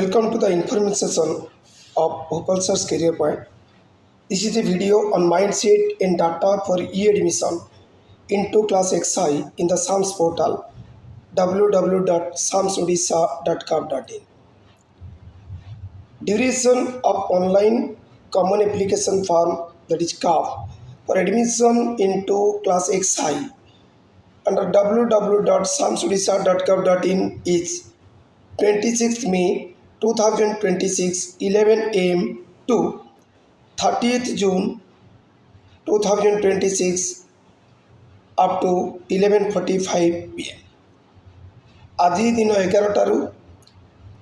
Welcome to the information session of Bhupal Sir's Career Point. This is a video on mindset and data for e-admission into class XI in the SAMS portal www.samsodisha.gov.in. Duration of online common application form, that is CAF, for admission into class XI under www.samsodisha.gov.in is 26th May 2026 11 am to 30th June 2026 up to 11:45 pm. ଆଜି ଦିନ 11ଟାରୁ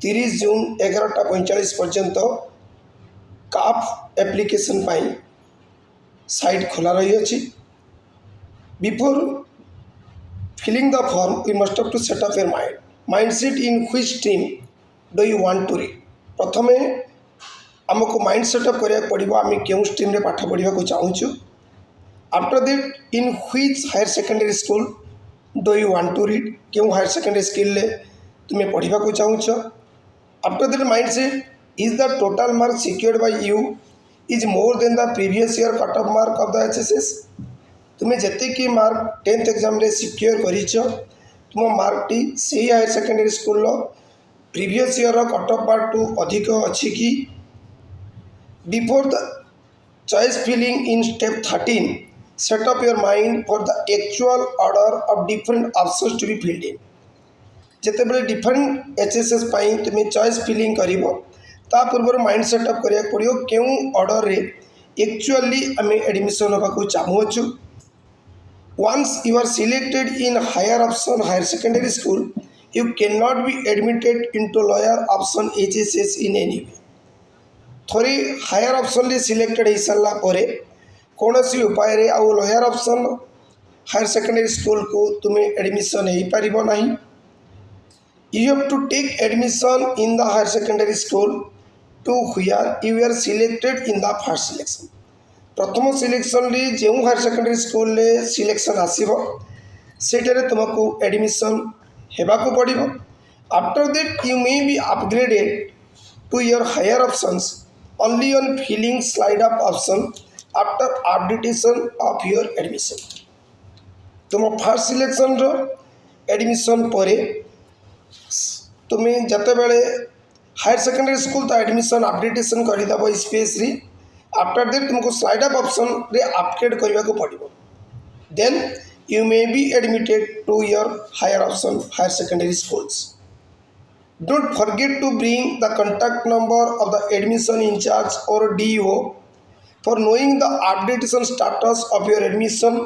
30 June 11:45 ପର୍ଯ୍ୟନ୍ତ calf application ପାଇଁ side ଖୋଲା ରହିଅଛି. Before filling the form, we must have to set up your mindset in which stream do you want to read. प्रथमे आमको mind setup करिया पड़िबो आमे केउ स्ट्रीम रे पाठ पढ़िबा को चाहूछु. After that in which higher secondary school do you want to read, केउ हायर सेकेंडरी स्किल ले तुमे पढ़िबा को चाहूछु. After that mindset is the total mark secured by you is more than the previous year cut off mark of the HSS. तुम्हें जिते कि mark 10th exam रे सिक्योर करिछ तुम मार्क टी से higher secondary school previous year cut off mark to अधिक अच्छी कि. Before the choice filling in step 13 set up your mind for the actual order of different options to be filled in. जिते बड़े different HSS पाई तुम्हें choice filling करिवो ता पूर्व mind setup करिया पड़ियो केउ ऑर्डर रे एक्चुअली आमे एडमिशन होबा को चाहूछु. Once you are selected in higher option higher secondary school, you cannot be admitted into lower option HSS in any way. थोड़ी higher option ले selected हो सारा परे कौन सी उपाय रे आउ lower option higher secondary school को तुम्हें admission नहीं पारिबो नहीं. You have to take admission in the higher secondary school to where you are selected in the first selection. प्रथम सिलेक्शन रे जो हायर सेकेंडरी स्कूल ले सिलेक्शन आसीबो सेटारे तुमको एडमिशन हेबाको पड़िबो. After that you may be upgraded to your higher options only on filling slide up option after updation of your admission. तुम फर्स्ट सिलेक्शन रो एडमिशन परे तुम्हें जते बेले हायर सेकेंडरी स्कूल तो एडमिशन अपडेटेशन करि दबो स्पेस रे. आफ्टर दैट तुमको स्लाइड अप ऑप्शन रे अपग्रेड करबा को पड़िबो. Then you may be admitted to your higher option higher secondary schools. Don't forget to bring the contact number of the admission incharge or DO for knowing the updation status of your admission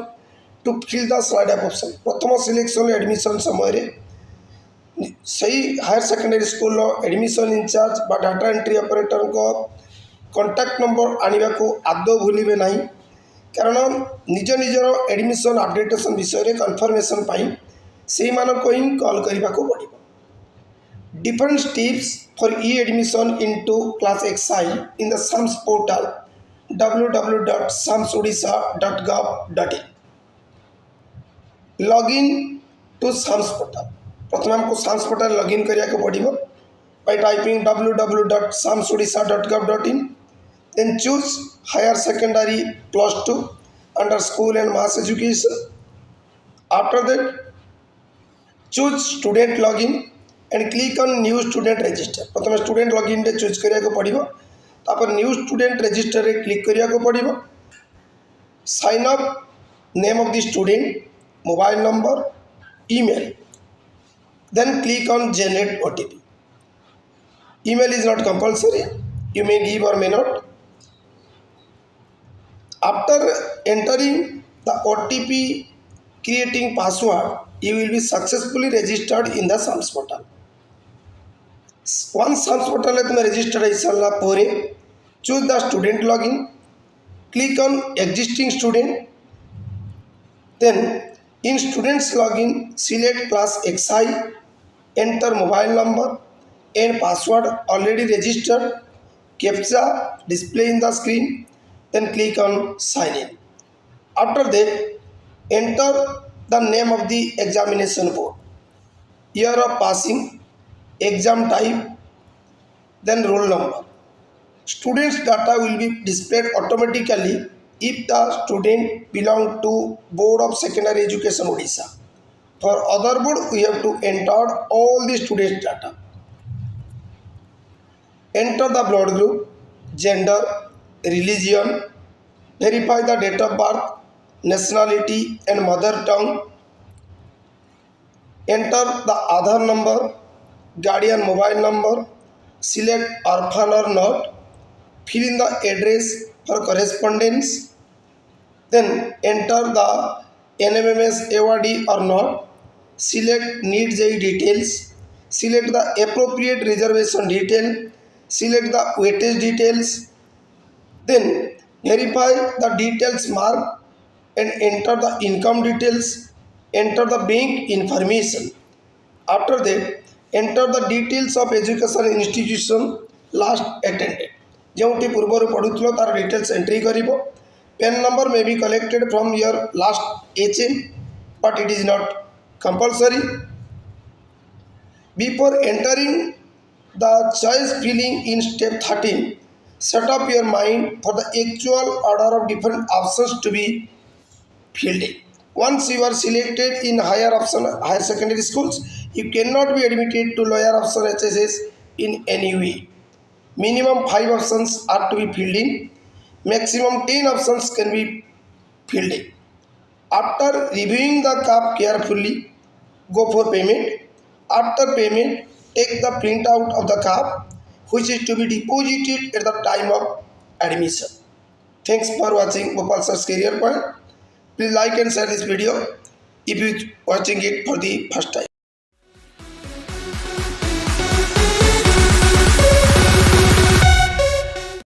to fill the slide up option. प्रथम selection admission समय रे सही higher secondary school admission incharge बा data entry operator को contact number आने को आदौ भूलिबे नहीं, कारण निज निजर एडमिशन अपडेटेशन विषय रे कन्फर्मेशन पाई से मानक को ही कॉल करबा को पड़िबो. Different steps for e admission into class XI in the SAMS portal www.samsodisha.gov.in. Login to SAMS portal. प्रथम हमको SAMS पोर्टल लॉगिन करिया को पड़िबो by typing www.samsodisha.gov.in. Then choose higher secondary +2 under school and mass education. After that choose student login and click on new student register. प्रथम student login रे choose करिया को पड़िबो, तापर new student register रे click करिया को पड़िबो. sign up name of the student, mobile number, email. Then click on generate OTP. Email is not compulsory, you may give or may not. After entering the OTP creating password, you will be successfully registered in the SAMS portal. Once SAMS portal है तुम्हें registered है साला पोरे choose the student login, click on existing student, then in students login select class XI, enter mobile number and password already registered, captcha display in the screen, then click on sign in. After that enter the name of the examination board, year of passing, exam type, then roll number. Students' data will be displayed automatically if the student belong to Board of Secondary Education Odisha. For other board, we have to enter all the students' data. Enter the blood group, gender, religion, verify the date of birth, nationality and mother tongue. Enter the Adhaar number, guardian mobile number, select orphan or not, fill in the address for correspondence, then enter the NMMS awardee or not, select needs aid details, select the appropriate reservation detail, select the weightage details, then verify the details mark and enter the income details, enter the bank information. After that, enter the details of education institution last attended. ଯେଉଁଠି ପୂର୍ବରୁ ପଢ଼ୁଥିଲ ତାର details entry କରିବ. PAN number may be collected from your last HM, but it is not compulsory. Before entering the choice filling in step 13, set up your mind for the actual order of different options to be filled in. Once you are selected in higher secondary schools, you cannot be admitted to lower option HSS in any way. Minimum 5 options are to be filled in. Maximum 10 options can be filled in. After reviewing the cap carefully, go for payment. After payment, take the printout of the cap, which is to be deposited at the time of admission. Thanks for watching Bhupal Sir's Career Point. Please like and share this video if you are watching it for the first time.